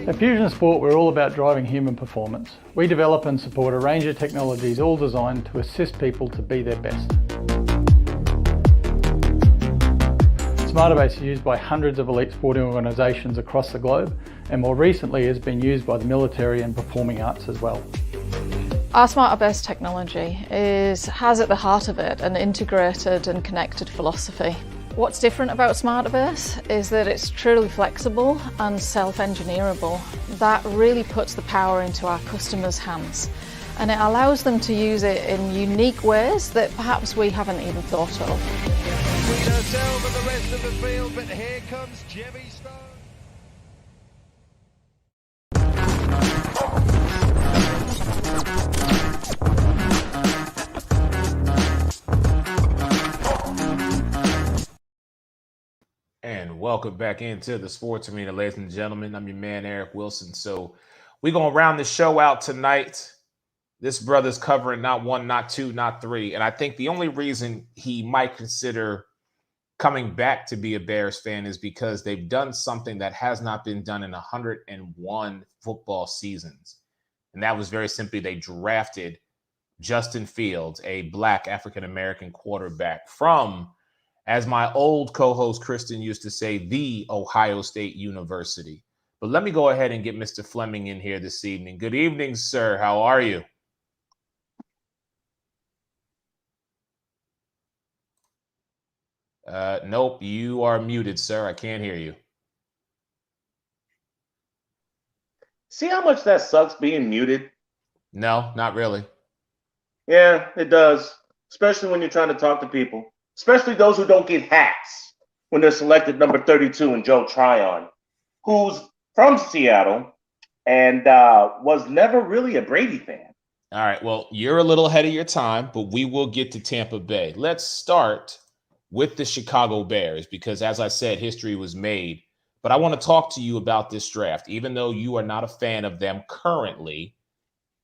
Speaker 8: At Fusion Sport, we're all about driving human performance. We develop and support a range of technologies all designed to assist people to be their best. Smarterbase is used by hundreds of elite sporting organisations across the globe, and more recently has been used by the military and performing arts as well.
Speaker 9: Our Smarterbase technology has at the heart of it an integrated and connected philosophy. What's different about Smarterbase is that it's truly flexible and self-engineerable. That really puts the power into our customers' hands, and it allows them to use it in unique ways that perhaps we haven't even thought of.
Speaker 10: The rest of the field, but here comes Jimmy Stone.
Speaker 1: And welcome back into the Sports Arena, ladies and gentlemen. I'm your man, Eric Wilson. So we're going to round the show out tonight. This brother's covering not one, not two, not three. And I think the only reason he might consider coming back to be a Bears fan is because they've done something that has not been done in 101 football seasons. And that was very simply they drafted Justin Fields, a black African-American quarterback from, as my old co-host Kristen used to say, the Ohio State University. But let me go ahead and get Mr. Fleming in here this evening. Good evening, sir. How are you? Nope, you are muted, sir. I can't hear you.
Speaker 11: See how much that sucks being muted?
Speaker 1: No, not really.
Speaker 11: Yeah, it does. Especially when you're trying to talk to people. Especially those who don't get hats when they're selected number 32 in Joe Tryon, who's from Seattle and was never really a Brady fan.
Speaker 1: All right, well, you're a little ahead of your time, but we will get to Tampa Bay. Let's start with the Chicago Bears because, as I said, history was made. But I want to talk to you about this draft. Even though you are not a fan of them currently,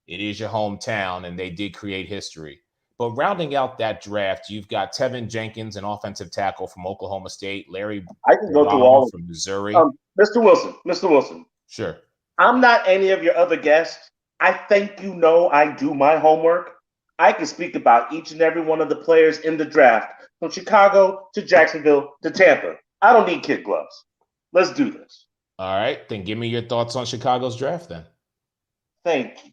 Speaker 1: it is your hometown, and they did create history. But rounding out that draft, you've got Tevin Jenkins, an offensive tackle from Oklahoma State, Larry
Speaker 11: I can go through all
Speaker 1: from Missouri.
Speaker 11: Mr. Wilson.
Speaker 1: Sure.
Speaker 11: I'm not any of your other guests. I think you know I do my homework. I can speak about each and every one of the players in the draft, from Chicago to Jacksonville to Tampa. I don't need kid gloves. Let's do this.
Speaker 1: All right, then give me your thoughts on Chicago's draft then.
Speaker 11: Thank you.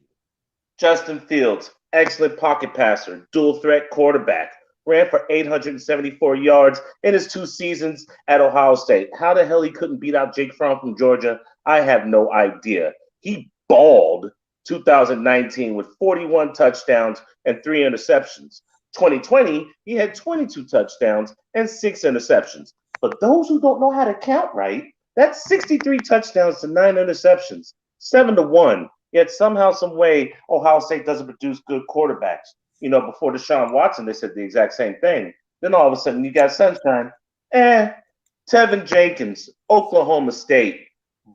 Speaker 11: Justin Fields, excellent pocket passer, dual threat quarterback, ran for 874 yards in his 2 seasons at Ohio State. How the hell he couldn't beat out Jake Fromm from Georgia, I have no idea. He balled 2019 with 41 touchdowns and 3 interceptions. 2020, he had 22 touchdowns and 6 interceptions. But those who don't know how to count right, that's 63 touchdowns to 9 interceptions, 7-1. Yet somehow, some way, Ohio State doesn't produce good quarterbacks. You know, before Deshaun Watson, they said the exact same thing. Then all of a sudden, you got sunshine. Tevin Jenkins, Oklahoma State,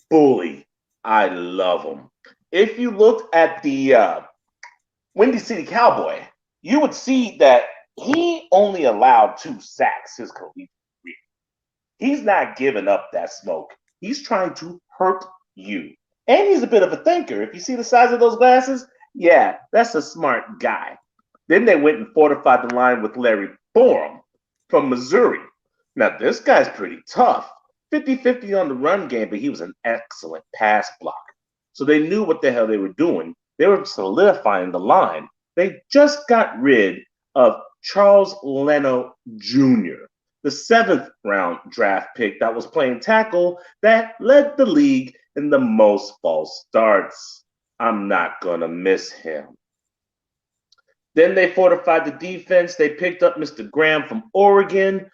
Speaker 11: bully. I love him. If you looked at the Windy City Cowboy, you would see that he only allowed 2 sacks his collegiate career. He's not giving up that smoke. He's trying to hurt you. And he's a bit of a thinker. If you see the size of those glasses, yeah, that's a smart guy. Then they went and fortified the line with Larry Borum from Missouri. Now, this guy's pretty tough. 50-50 on the run game, but he was an excellent pass blocker. So they knew what the hell they were doing They were solidifying the line. They just got rid of Charles Leno Jr., the 7th round draft pick that was playing tackle that led the league in the most false starts. I'm not going to miss him. Then they fortified the defense. They picked up Mr. Graham from Oregon.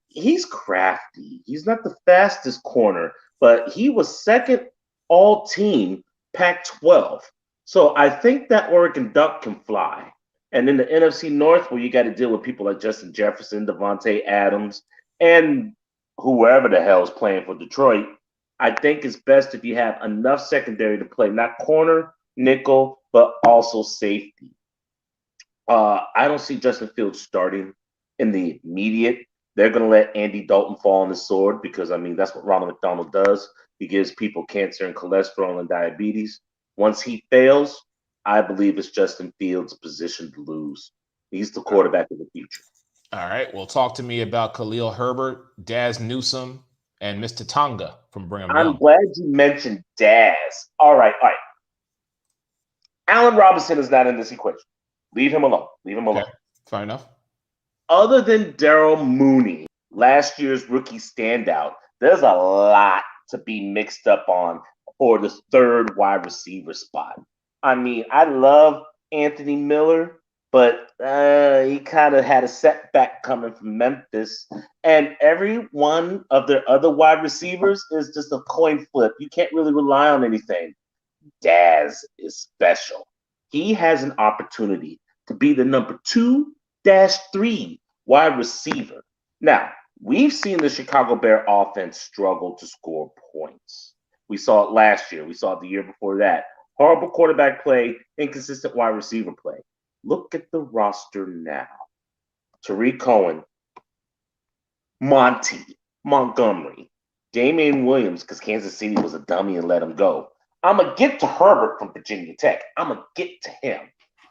Speaker 11: He's crafty. He's not the fastest corner, but he was second all-team Pac-12. So I think that Oregon Duck can fly. And in the NFC North, where you got to deal with people like Justin Jefferson, Devontae Adams, and whoever the hell is playing for Detroit, I think it's best if you have enough secondary to play not corner, nickel, but also safety. I don't see Justin Fields starting in the immediate. They're going to let Andy Dalton fall on the sword because, I mean, that's what Ronald McDonald does. He gives people cancer and cholesterol and diabetes. Once he fails, I believe it's Justin Fields' position to lose. He's the quarterback of the future.
Speaker 1: All right. Well, talk to me about Khalil Herbert, Daz Newsome, and Mr. Tonga from Brigham Young.
Speaker 11: I'm glad you mentioned Daz. All right. Allen Robinson is not in this equation. Leave him alone.
Speaker 1: Okay. Fair enough.
Speaker 11: Other than Daryl Mooney, last year's rookie standout, there's a lot to be mixed up on for the 3rd wide receiver spot. I mean, I love Anthony Miller, but he kind of had a setback coming from Memphis. And every one of their other wide receivers is just a coin flip. You can't really rely on anything. Daz is special. He has an opportunity to be the number 2-3 wide receiver. Now, we've seen the Chicago Bear offense struggle to score points. We saw it last year. We saw it the year before that. Horrible quarterback play, inconsistent wide receiver play. Look at the roster now. Tariq Cohen, Monty, Montgomery, Damian Williams, because Kansas City was a dummy and let him go. I'm going to get to Herbert from Virginia Tech. I'm going to get to him.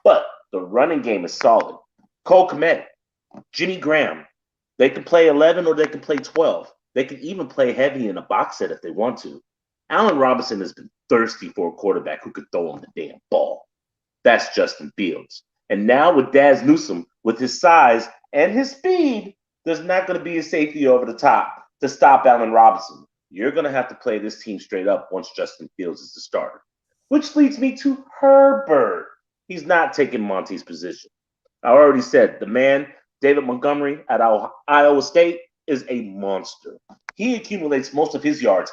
Speaker 11: But the running game is solid. Cole Kmet, Jimmy Graham, they can play 11 or they can play 12. They can even play heavy in a box set if they want to. Allen Robinson has been thirsty for a quarterback who could throw him the damn ball. That's Justin Fields. And now with Daz Newsome, with his size and his speed, there's not going to be a safety over the top to stop Allen Robinson. You're going to have to play this team straight up once Justin Fields is the starter. Which leads me to Herbert. He's not taking Monty's position. I already said the man, David Montgomery at Iowa State, is a monster. He accumulates most of his yards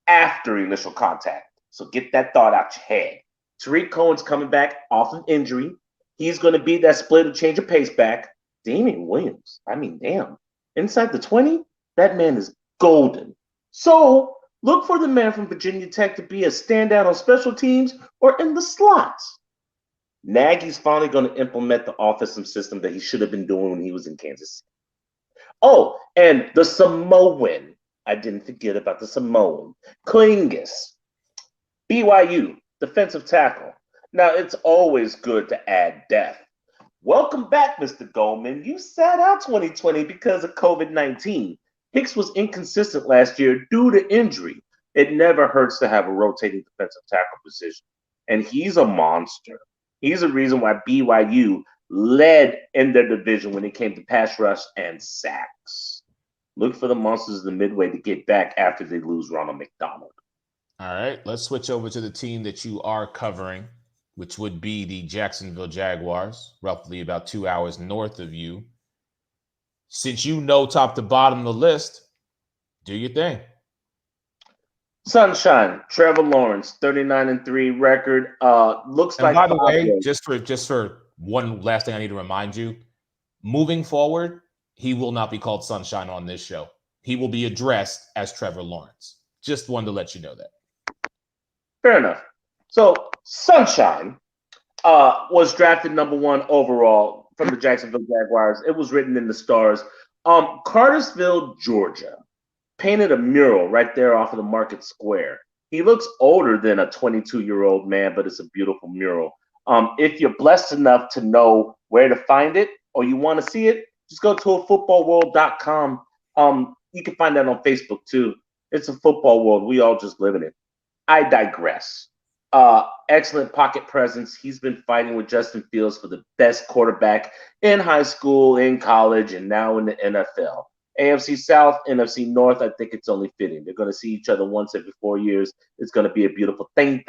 Speaker 11: after initial contact. So get that thought out your head. Tariq Cohen's coming back off of injury. He's going to be that split or change of pace back. Damian Williams, I mean, damn. Inside the 20, that man is golden. So look for the man from Virginia Tech to be a standout on special teams or in the slots. Nagy's finally going to implement the offensive system that he should have been doing when he was in Kansas City. Oh, and the Samoan. I didn't forget about the Samoan. Klingus, BYU, defensive tackle. Now, it's always good to add depth. Welcome back, Mr. Goldman. You sat out 2020 because of COVID-19. Hicks was inconsistent last year due to injury. It never hurts to have a rotating defensive tackle position. And he's a monster. He's the reason why BYU led in their division when it came to pass rush and sacks. Look for the monsters of the Midway to get back after they lose Ronald McDonald.
Speaker 1: All right, let's switch over to the team that you are covering, which would be the Jacksonville Jaguars, roughly about 2 hours north of you. Since you know top to bottom of the list, do your thing.
Speaker 11: Sunshine, Trevor Lawrence, 39-3 record. Looks
Speaker 1: and
Speaker 11: like.
Speaker 1: By the way, just for one last thing, I need to remind you: moving forward, he will not be called Sunshine on this show. He will be addressed as Trevor Lawrence. Just wanted to let you know that.
Speaker 11: Fair enough. So Sunshine was drafted number 1 overall from the Jacksonville Jaguars. It was written in the stars. Cartersville, Georgia. Painted a mural right there off of the Market Square. He looks older than a 22-year-old man, but it's a beautiful mural. If you're blessed enough to know where to find it or you want to see it, just go to afootballworld.com. You can find that on Facebook too. It's a football world. We all just live in it. I digress. Excellent pocket presence. He's been fighting with Justin Fields for the best quarterback in high school, in college, and now in the NFL. AFC South, NFC North, I think it's only fitting. They're going to see each other once every 4 years. It's going to be a beautiful thing.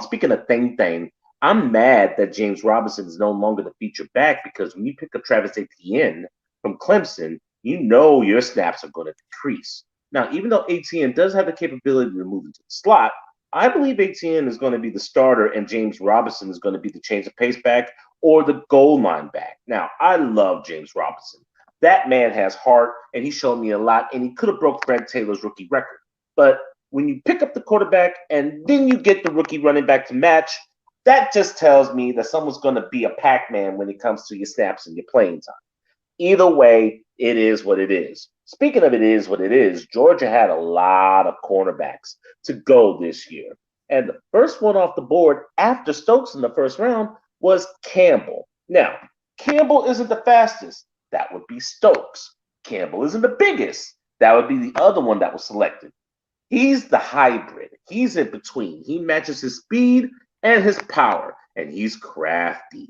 Speaker 11: Speaking of thing, I'm mad that James Robinson is no longer the feature back, because when you pick up Travis Etienne from Clemson, you know your snaps are going to decrease. Now, even though Etienne does have the capability to move into the slot, I believe Etienne is going to be the starter and James Robinson is going to be the change of pace back or the goal line back. Now, I love James Robinson. That man has heart, and he showed me a lot, and he could have broke Fred Taylor's rookie record. But when you pick up the quarterback and then you get the rookie running back to match, that just tells me that someone's going to be a Pac-Man when it comes to your snaps and your playing time. Either way, it is what it is. Speaking of it is what it is, Georgia had a lot of cornerbacks to go this year. And the first one off the board after Stokes in the first round was Campbell. Now, Campbell isn't the fastest. That would be Stokes. Campbell isn't the biggest. That would be the other one that was selected. He's the hybrid. He's in between. He matches his speed and his power, and he's crafty.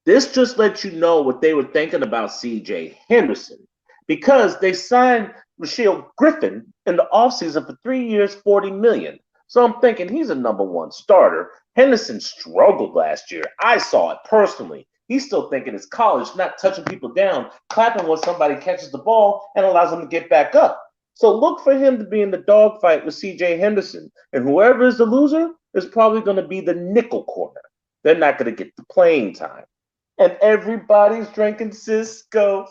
Speaker 11: This just lets you know what they were thinking about C.J. Henderson, because they signed Rashael Griffin in the offseason for 3 years, $40 million. So I'm thinking he's a number one starter. Henderson struggled last year. I saw it personally. He's still thinking it's college, not touching people down, clapping when somebody catches the ball and allows him to get back up. So look for him to be in the dogfight with C.J. Henderson. And whoever is the loser is probably going to be the nickel corner. They're not going to get the playing time. And everybody's drinking Cisco.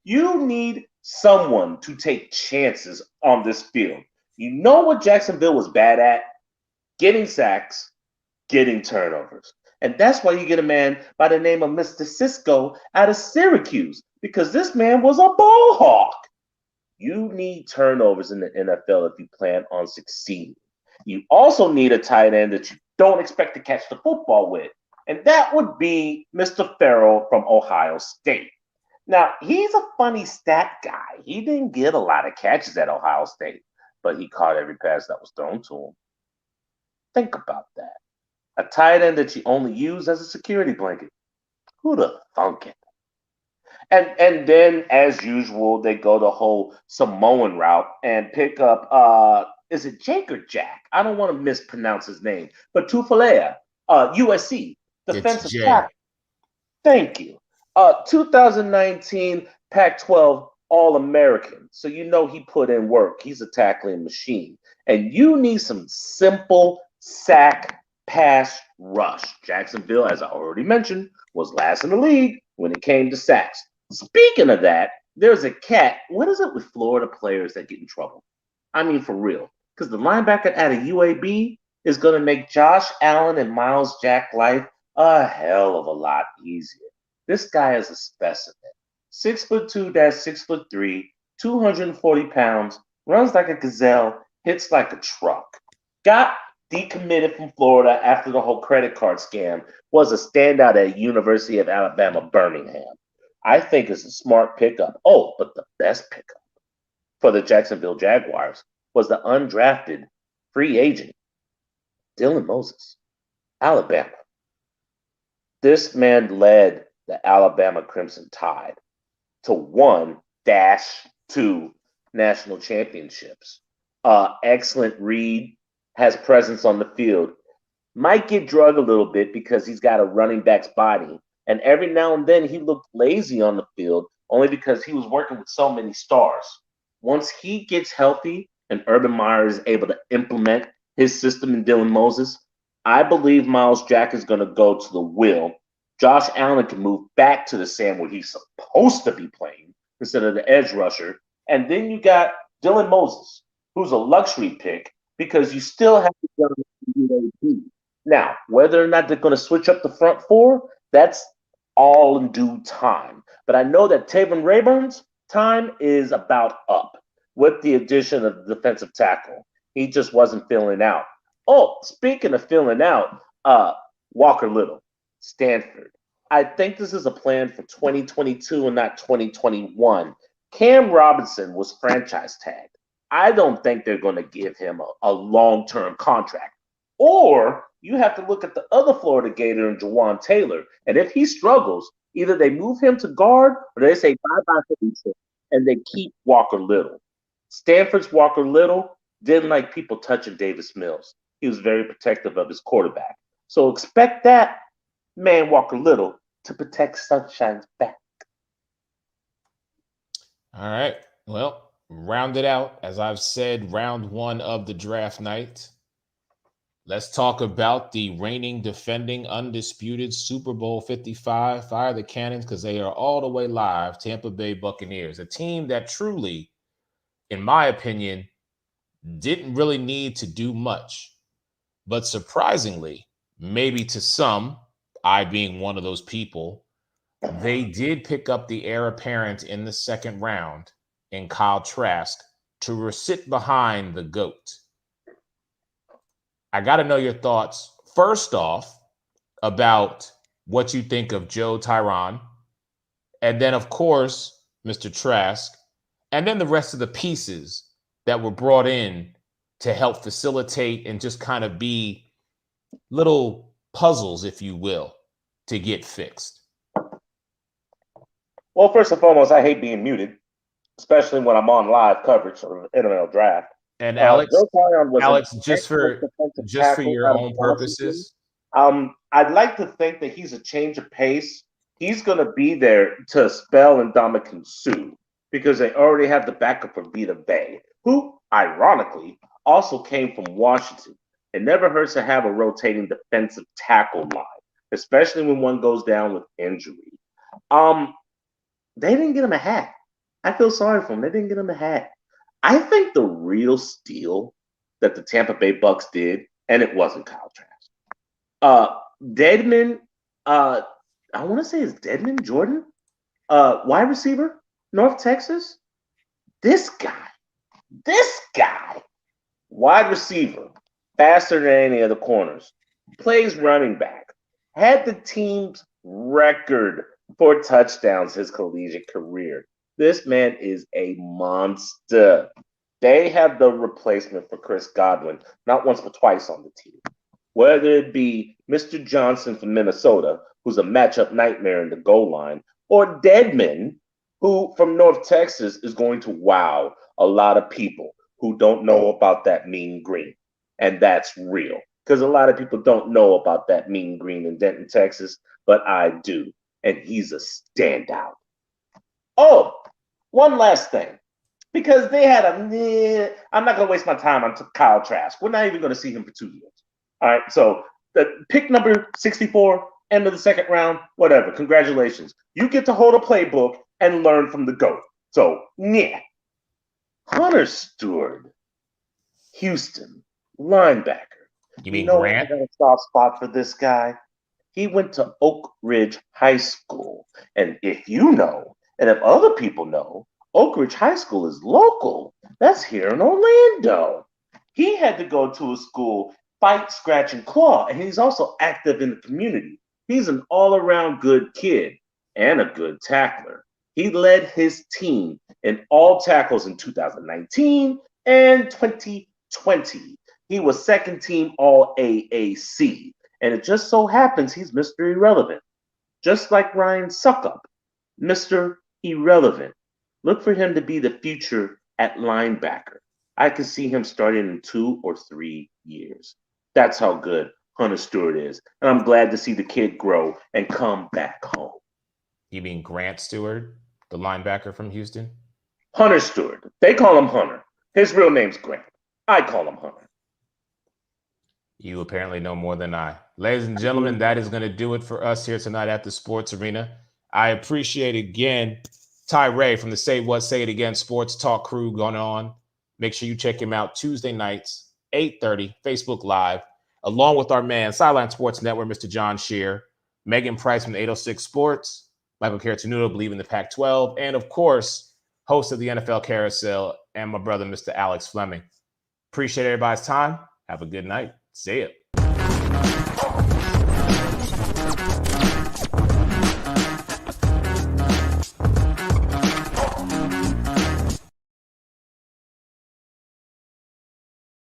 Speaker 11: You need someone to take chances on this field. You know what Jacksonville was bad at? Getting sacks, getting turnovers. And that's why you get a man by the name of Mr. Cisco out of Syracuse, because this man was a ball hawk. You need turnovers in the NFL if you plan on succeeding. You also need a tight end that you don't expect to catch the football with. And that would be Mr. Farrell from Ohio State. Now, he's a funny stat guy. He didn't get a lot of catches at Ohio State, but he caught every pass that was thrown to him. Think about that. A tight end that you only use as a security blanket. Who'd have thunk it? And then, as usual, they go the whole Samoan route and pick up, is it Jake or Jack? I don't want to mispronounce his name, but Tufalea, USC, defensive tackle. Thank you. 2019 Pac-12 All-American. So you know he put in work. He's a tackling machine. And you need some simple sack pass rush. Jacksonville, as I already mentioned, was last in the league when it came to sacks. Speaking of that, there's a cat. What is it with Florida players that get in trouble? I mean, for real. Because the linebacker at a UAB is going to make Josh Allen and Miles Jack life a hell of a lot easier. This guy is a specimen. 6'2", 6'3", 240 pounds, runs like a gazelle, hits like a truck. Got decommitted from Florida after the whole credit card scam, was a standout at University of Alabama, Birmingham. I think it's a smart pickup. Oh, but the best pickup for the Jacksonville Jaguars was the undrafted free agent, Dylan Moses, Alabama. This man led the Alabama Crimson Tide to 1-2 national championships. Excellent read, has presence on the field. Might get drugged a little bit because he's got a running back's body. And every now and then he looked lazy on the field only because he was working with so many stars. Once he gets healthy and Urban Meyer is able to implement his system in Dylan Moses, I believe Miles Jack is going to go to the will. Josh Allen can move back to the Sam where he's supposed to be playing instead of the edge rusher. And then you got Dylan Moses, who's a luxury pick because you still have to go to the UAB. Now, whether or not they're going to switch up the front four, that's all in due time. But I know that Taven Rayburn's time is about up with the addition of the defensive tackle. He just wasn't filling out. Oh, speaking of filling out, Walker Little, Stanford. I think this is a plan for 2022 and not 2021. Cam Robinson was franchise tagged. I don't think they're going to give him a long-term contract. Or you have to look at the other Florida Gator in Jawan Taylor. And if he struggles, either they move him to guard or they say bye-bye Felicia and they keep Walker Little. Stanford's Walker Little didn't like people touching Davis Mills. He was very protective of his quarterback. So expect that man Walker Little to protect Sunshine's back.
Speaker 1: All right. Well, round it out. As I've said, round one of the draft night. Let's talk about the reigning, defending, undisputed Super Bowl 55. Fire the cannons because they are all the way live. Tampa Bay Buccaneers, a team that truly, in my opinion, didn't really need to do much. But surprisingly, maybe to some, I being one of those people, they did pick up the heir apparent in the second round in Kyle Trask to sit behind the GOAT. I got to know your thoughts, first off, about what you think of Joe Tyron, and then, of course, Mr. Trask, and then the rest of the pieces that were brought in to help facilitate and just kind of be little puzzles, if you will, to get fixed.
Speaker 11: Well, first and foremost, I hate being muted, especially when I'm on live coverage of the NFL draft.
Speaker 1: And Alex, just for
Speaker 11: tackle
Speaker 1: your
Speaker 11: out of
Speaker 1: own purposes,
Speaker 11: I'd like to think that he's a change of pace. He's going to be there to spell Ndamukong Suh because they already have the backup for Vita Vea, who, ironically, also came from Washington. It never hurts to have a rotating defensive tackle line, especially when one goes down with injury. They didn't get him a hat. I feel sorry for him. They didn't get him a hat. I think the real steal that the Tampa Bay Bucks did, and it wasn't Kyle Trask. Dedmon, I want to say it's Dedmon Jordan, wide receiver, North Texas. This guy, wide receiver, faster than any of the corners, plays running back, had the team's record for touchdowns his collegiate career. This man is a monster. They have the replacement for Chris Godwin, not once but twice on the team. Whether it be Mr. Johnson from Minnesota, who's a matchup nightmare in the goal line, or Dedmon, who from North Texas is going to wow a lot of people who don't know about that mean green. And that's real, because a lot of people don't know about that mean green in Denton, Texas, but I do. And he's a standout. Oh, one last thing, because they had I'm not going to waste my time on Kyle Trask. We're not even going to see him for 2 years. All right, so the pick number 64, end of the second round, whatever. Congratulations. You get to hold a playbook and learn from the GOAT. So, yeah. Hunter Stewart, Houston, linebacker.
Speaker 1: You mean
Speaker 11: I
Speaker 1: Grant?
Speaker 11: got a soft spot for this guy. He went to Oak Ridge High School. And if you know, and if other people know, Oak Ridge High School is local. That's here in Orlando. He had to go to a school, fight, scratch, and claw, and he's also active in the community. He's an all-around good kid and a good tackler. He led his team in all tackles in 2019 and 2020. He was second team All-AAC. And it just so happens he's Mr. Irrelevant. Just like Ryan Suckup, Mr. Irrelevant. Look for him to be the future at linebacker. I could see him starting in 2 or 3 years. That's how good Hunter Stewart is. And I'm glad to see the kid grow and come back home.
Speaker 1: You mean Grant Stewart, the linebacker from Houston?
Speaker 11: Hunter Stewart. They call him Hunter. His real name's Grant. I call him Hunter.
Speaker 1: You apparently know more than I. Ladies and gentlemen, that is going to do it for us here tonight at the Sports Arena. I appreciate again Tyree from the Say What, Say It Again Sports Talk crew going on. Make sure you check him out Tuesday nights, 8:30, Facebook Live, along with our man, Sideline Sports Network, Mr. John Shear, Megan Price from the 806 Sports, Michael Caratanudo, Believe in the Pac-12, and of course, host of the NFL Carousel, and my brother, Mr. Alex Fleming. Appreciate everybody's time. Have a good night. See ya.